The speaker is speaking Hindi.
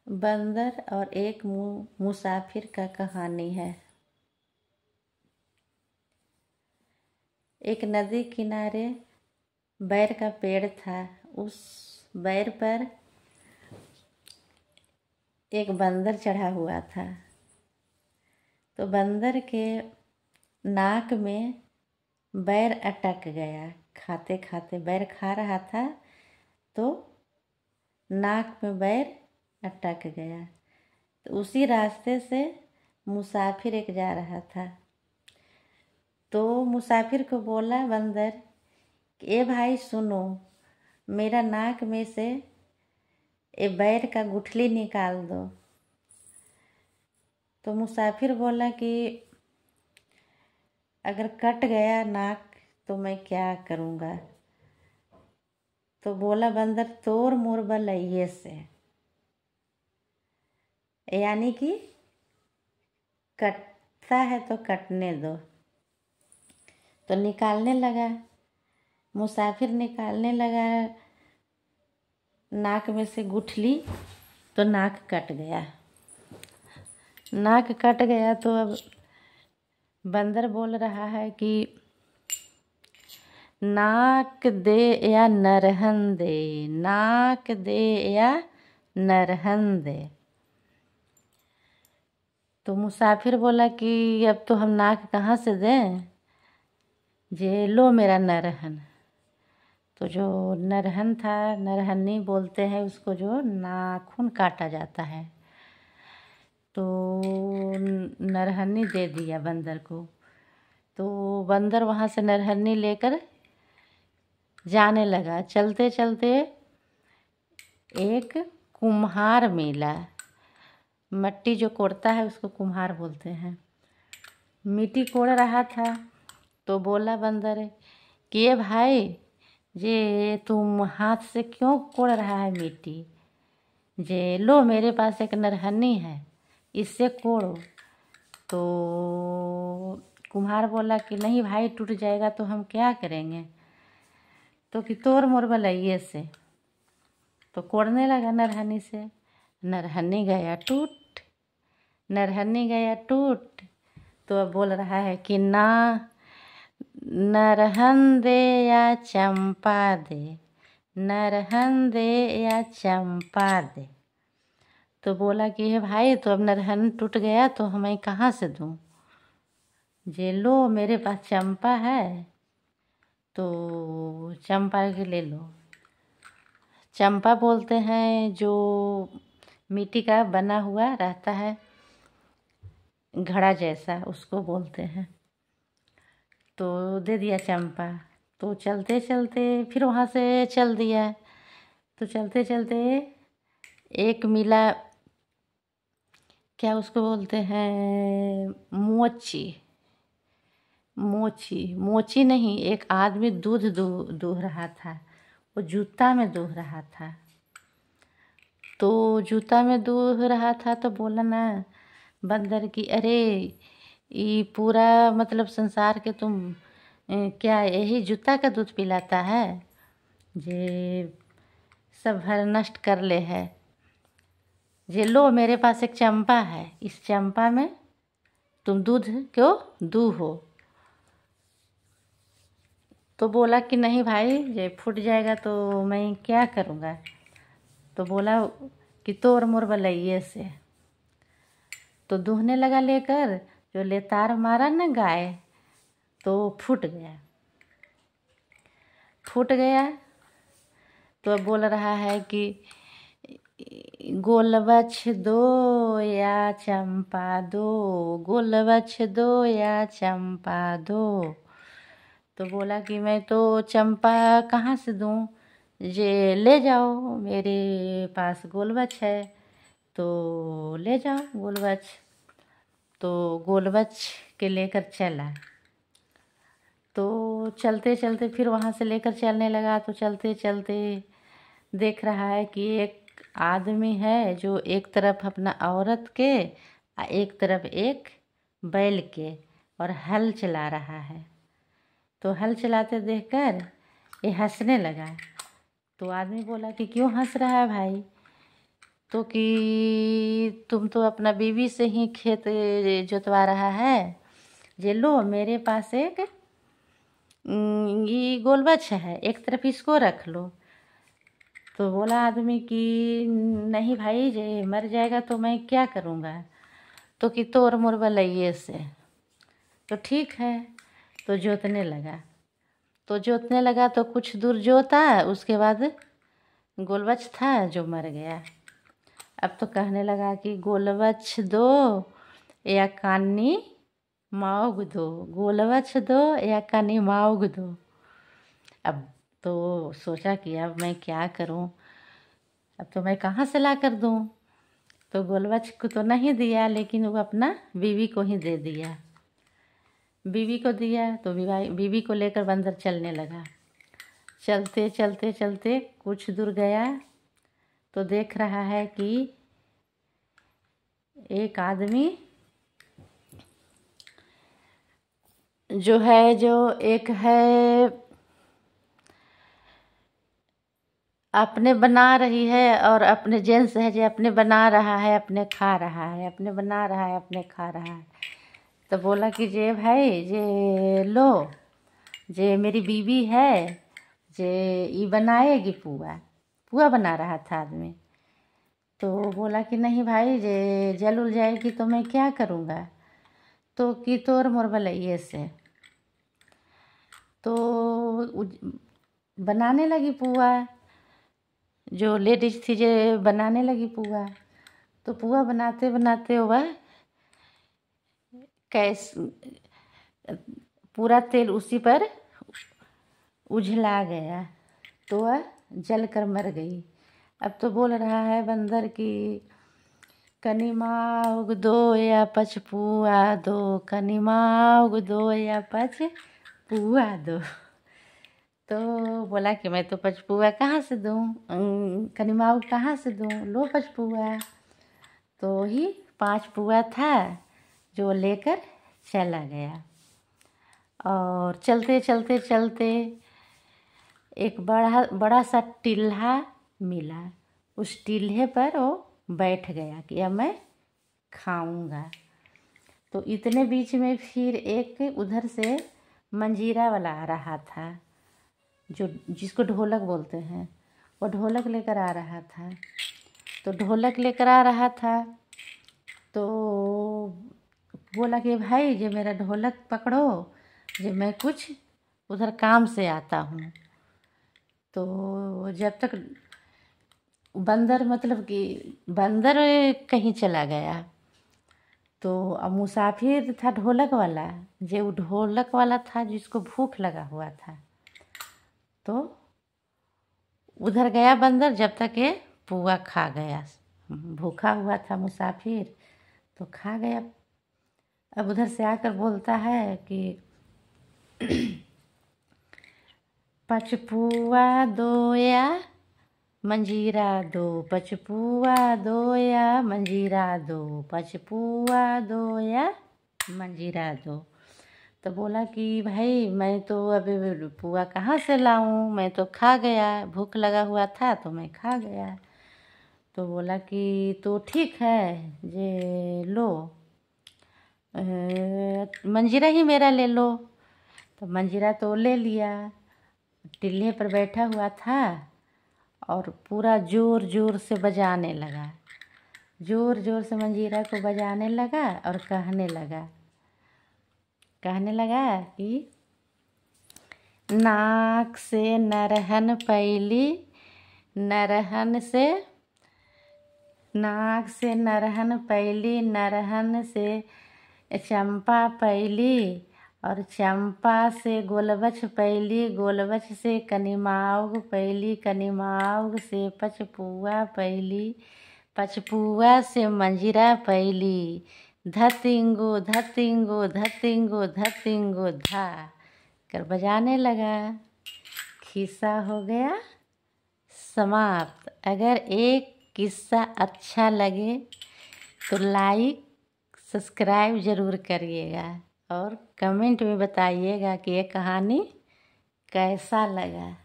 बंदर और एक मुसाफिर का कहानी है। एक नदी किनारे बैर का पेड़ था। उस बैर पर एक बंदर चढ़ा हुआ था। तो बंदर के नाक में बैर अटक गया। खाते खाते बैर खा रहा था तो नाक में बैर अटक गया। तो उसी रास्ते से मुसाफिर एक जा रहा था। तो मुसाफिर को बोला बंदर कि ए भाई सुनो, मेरा नाक में से ए बैर का गुठली निकाल दो। तो मुसाफिर बोला कि अगर कट गया नाक तो मैं क्या करूँगा। तो बोला बंदर तोर मोर बलइये से, यानी कि कटता है तो कटने दो। तो निकालने लगा, मुसाफिर निकालने लगा नाक में से गुठली। तो नाक कट गया। नाक कट गया तो अब बंदर बोल रहा है कि नाक दे या नरहन दे, नाक दे या नरहन दे। तो मुसाफिर बोला कि अब तो हम नाक कहाँ से दें, जे लो मेरा नरहन। तो जो नरहन था, नरहन्नी बोलते हैं उसको, जो नाखून काटा जाता है। तो नरहन्नी दे दिया बंदर को। तो बंदर वहाँ से नरहन्नी लेकर जाने लगा। चलते चलते एक कुम्हार मिला। मिट्टी जो कोड़ता है उसको कुम्हार बोलते हैं। मिट्टी कोड़ रहा था तो बोला बंदर कि ये भाई, जे तुम हाथ से क्यों कोड़ रहा है मिट्टी, जे लो मेरे पास एक नरहन्नी है, इससे कोड़ो। तो कुम्हार बोला कि नहीं भाई, टूट जाएगा तो हम क्या करेंगे। तो कि तोर मोर बलइये से। तो कोड़ने लगा नरहन्नी से। नरहन्नी गया टूट, नरहन्नी गया टूट। तो अब बोल रहा है कि ना नरहन दे या चंपा दे, नरहन दे या चंपा दे। तो बोला कि हे भाई, तो अब नरहन टूट गया तो मैं कहाँ से दूँ, जे लो मेरे पास चंपा है तो चंपा के ले लो। चंपा बोलते हैं जो मिट्टी का बना हुआ रहता है, घड़ा जैसा, उसको बोलते हैं। तो दे दिया चंपा। तो चलते चलते फिर वहाँ से चल दिया। तो चलते चलते एक मिला, क्या उसको बोलते हैं, मोची। मोची नहीं, एक आदमी दूध दूह रहा था। वो जूता में दूह रहा था। तो जूता में दूह रहा था तो बोला ना बंदर की, अरे ये पूरा मतलब संसार के तुम क्या यही जूता का दूध पिलाता है, जे सब भर नष्ट कर ले है। जे लो मेरे पास एक चंपा है, इस चंपा में तुम दूध क्यों दूहो। तो बोला कि नहीं भाई, जे फूट जाएगा तो मैं क्या करूँगा। तो बोला कि तोर मोर बलइये से। तो दूहने लगा लेकर, जो लेतार मारा न गाय, तो फूट गया। फूट गया तो अब बोल रहा है कि गोलबछ दो या चंपा दो, गोलबछ दो या चंपा दो। तो बोला कि मैं तो चंपा कहाँ से दूँ, जे ले जाओ, मेरे पास गोलबछ है तो ले जाओ गोलबछ। तो गोलबछ के लेकर चला। तो चलते चलते फिर वहाँ से लेकर चलने लगा। तो चलते चलते देख रहा है कि एक आदमी है जो एक तरफ अपना औरत के और एक तरफ एक बैल के और हल चला रहा है। तो हल चलाते देखकर ये हंसने लगा। तो आदमी बोला कि क्यों हंस रहा है भाई। तो कि तुम तो अपना बीवी से ही खेत जोतवा रहा है, जे लो मेरे पास एक ये गोलबच्चा है, एक तरफ इसको रख लो। तो बोला आदमी कि नहीं भाई, जे मर जाएगा तो मैं क्या करूँगा, तो कि तोड़ मोड़ बलैये से। तो ठीक है, तो जोतने लगा तो कुछ दूर जोता, उसके बाद गोलबच्चा था जो मर गया। अब तो कहने लगा कि गोलबच्चा दो या कानी माउग दो, गोलबच्चा दो या कानी माउग दो। अब तो सोचा कि अब मैं क्या करूं, अब तो मैं कहाँ से ला कर दूं। तो गोलबच्चा को तो नहीं दिया, लेकिन वो अपना बीवी को ही दे दिया। बीवी को दिया तो बीवी को लेकर बंदर चलने लगा। चलते चलते चलते कुछ दूर गया तो देख रहा है कि एक आदमी जो एक है अपने बना रही है, और अपने जेंट्स है जो अपने बना रहा है अपने खा रहा है, अपने बना रहा है अपने खा रहा है। तो बोला कि जे भाई जे लो, जे मेरी बीवी है जे ये बनाएगी पुआ बना रहा था आदमी। तो बोला कि नहीं भाई, जे जल उल जाएगी तो मैं क्या करूँगा, तो कि तोर मोर भलैये से। तो बनाने लगी पुआ, जो लेडीज थी जे बनाने लगी पुआ। तो पुआ बनाते बनाते वह पूरा तेल उसी पर उझला गया, तो वह जल कर मर गई। अब तो बोल रहा है बंदर कि कनी माउग दो या पचपुआ दो, कनी माउग दो या पचपुआ दो। तो बोला कि मैं तो पचपुआ कहाँ से दूँ, कनी माउग कहाँ से दूँ, लो पचपुआ। तो ही 5 पुआ था जो लेकर चला गया। और चलते चलते चलते एक बड़ा सा टिल्हा मिला, उस टिल्हे पर वो बैठ गया कि अब मैं खाऊंगा। तो इतने बीच में फिर एक उधर से मंजीरा वाला आ रहा था, जो जिसको ढोलक बोलते हैं, वो ढोलक लेकर आ रहा था। तो ढोलक लेकर आ रहा था तो बोला कि भाई जो मेरा ढोलक पकड़ो, जो मैं कुछ उधर काम से आता हूँ। तो जब तक बंदर मतलब कि बंदर कहीं चला गया, तो अब मुसाफिर था ढोलक वाला, जो ढोलक वाला था जिसको भूख लगा हुआ था, तो उधर गया बंदर, जब तक ये पुआ खा गया। भूखा हुआ था मुसाफिर तो खा गया। अब उधर से आकर बोलता है कि पचपुआ दो या मंजीरा दो, पचपुआ दो या मंजीरा दो, पचपुआ दो या मंजीरा दो। तो बोला कि भाई मैं तो अभी पुआ कहाँ से लाऊं, मैं तो खा गया, भूख लगा हुआ था तो मैं खा गया। तो बोला कि तो ठीक है, जे लो मंजीरा ही मेरा ले लो। तो मंजीरा तो ले लिया, टिल्ले पर बैठा हुआ था और पूरा ज़ोर ज़ोर से बजाने लगा, ज़ोर ज़ोर से मंजीरा को बजाने लगा और कहने लगा कि नाक से नरहन पैली, नरहन से नाक से नरहन पैली, नरहन से चंपा पैली, और चंपा से गोलबच्छ पैली, गोलबच्छ से कनिमाउग पैली, कनिमाउग से पचपुआ पैली, पचपुआ से मंजीरा पैली। धतिंगो धतिंगो धतिंगो धतिंगो धा कर बजाने लगा। किस्सा हो गया समाप्त। अगर एक किस्सा अच्छा लगे तो लाइक सब्सक्राइब ज़रूर करिएगा और कमेंट में बताइएगा कि ये कहानी कैसा लगा।